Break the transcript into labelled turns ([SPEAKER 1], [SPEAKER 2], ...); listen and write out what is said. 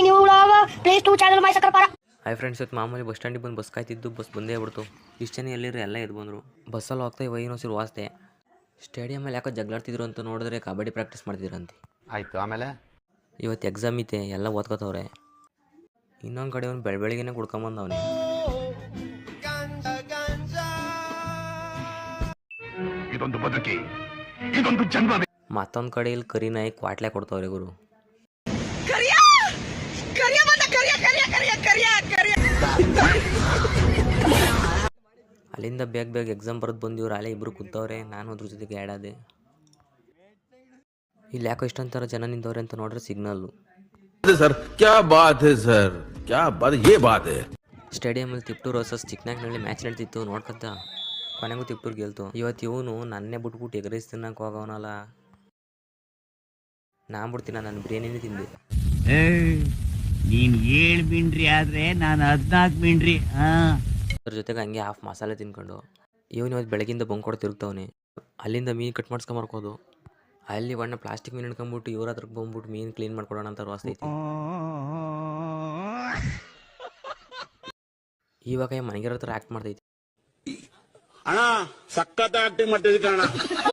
[SPEAKER 1] new vlog. Please to channel my Sakar Para.
[SPEAKER 2] Hi friends, ಇವತ್ತು ಮಾಮೂಲಿ bus ಸ್ಟ್ಯಾಂಡಿಗೆ ಬಂದು bus ಕಾಯ್ತಿದ್ದು bus ಬಂದೇ ಬಿಡ್ತು. ಇಷ್ಟು ಜನ ಎಲ್ಲಿರೋ ಎಲ್ಲ ಎದ್ದು ಬಂದರು. ಬಸ್ಸಲ್ಲಿ ಹೋಗ್ತಾ ಇನ್ನೊಂದ್ಸರಿ ವಾಸ್ತೆ ಸ್ಟೇಡಿಯಮಲ್ಲಿ ಯಾಕೋ ಜಗಳಾಡ್ತಿದ್ರು ಅಂತ ನೋಡಿದ್ರೆ ಕಬಡ್ಡಿ ಪ್ರಾಕ್ಟೀಸ್ ಮಾಡ್ತಿದ್ರಂತೆ.
[SPEAKER 3] ಆಯಿತು. ಆಮೇಲೆ
[SPEAKER 2] ಇವತ್ತು ಎಕ್ಸಾಮ್ ಐತೆ, ಎಲ್ಲ ಓದ್ಕೋತವ್ರೆ. ಇನ್ನೊಂದು ಕಡೆ ಅವ್ನು ಬೆಳಗ್ಗೆನೇ ಕುಡ್ಕೊಂಬಂದವನೇ. ಮತ್ತೊಂದು ಕಡೆ ಇಲ್ಲಿ ಕರಿ ನಾಯಿ ಕ್ವಾಟ್ಲೆ ಕೊಡ್ತಾವ್ರೆ ಗುರು. ಅಲ್ಲಿಂದ ಬೇಗ ಎಕ್ಸಾಮ್ ಬರೆದು ಬಂದಿವ್ರು. ಅಲ್ಲೇ ಇಬ್ಬರು ಕೂತವ್ರೆ, ನಾನು ಅದ್ರ ಜೊತೆಗೆ ಆಡಾದೆ. ಇಲ್ಲಿ ಯಾಕೋ ಇಷ್ಟೊಂಥರ ಜನ ನಿಂತವ್ರೆ ಅಂತ ನೋಡ್ರೆ ಸಿಗ್ನಲ್ಲು. ಸ್ಟೇಡಿಯಮಲ್ಲಿ ತಿಪ್ಟೂರ್ ವರ್ಸಸ್ ಚಿಕ್ಕನಾಗ್ನಲ್ಲಿ ಮ್ಯಾಚ್ ನಡೀತಿತ್ತು. ನೋಡ್ಕೊತ ಕೊನೆಗೂ ತಿಪ್ಟೂರ್ ಗೆಲ್ತು. ಇವತ್ತು ಇವನು ನನ್ನೇ ಬಿಟ್ಬಿಟ್ಟು ಎಗ್ರೈಸ್ ತಿನ್ನಕ್ಕೆ ಹೋಗವನಲ್ಲ. ನಾನು ಬಿಡ್ತೀನ, ನಾನು ಬಿರಿಯಾನಿನೇ ತಿಂದೆ.
[SPEAKER 4] ನೀನ್ 7 ಮಿಂಡ್ರಿ ಆದ್ರೆ ನಾನು 14 ಮಿಂಡ್ರಿ.
[SPEAKER 2] ಅದ್ರ ಜೊತೆಗೆ ಹಂಗೆ ಹಾಫ್ ಮಸಾಲೆ ತಿನ್ಕೊಂಡು ಇವನು ಇವತ್ತು ಬೆಳಗಿಂದ ಬಂಕ್ ಕೊಡು ತಿರುಗ್ತವನೆ. ಅಲ್ಲಿಂದ ಮೀನು ಕಟ್ ಮಾಡ್ಸ್ಕೊಂಬರ್ಕೋದು. ಅಲ್ಲಿ ಒಳ್ಳೆ ಪ್ಲಾಸ್ಟಿಕ್ ಮೀನು ಹಿಡ್ಕೊಂಬಿಟ್ಟು ಇವ್ರ ಹತ್ರಕ್ಕೆ ಬಂದ್ಬಿಟ್ಟು ಮೀನು ಕ್ಲೀನ್ ಮಾಡ್ಕೊಡೋಣ ಅಂತ ವಾಸ್ತೈತಿ. ಇವಾಗ ಮನೆಗಿರೋ ಹತ್ರ ಆ್ಯಕ್ಟ್ ಮಾಡ್ತೈತಿ.
[SPEAKER 5] ಅಣ್ಣ ಸಖತ್ ಆಕ್ಟಿಂಗ್ ಮಾಡ್ತಿದ್ದೆ ಕಣ.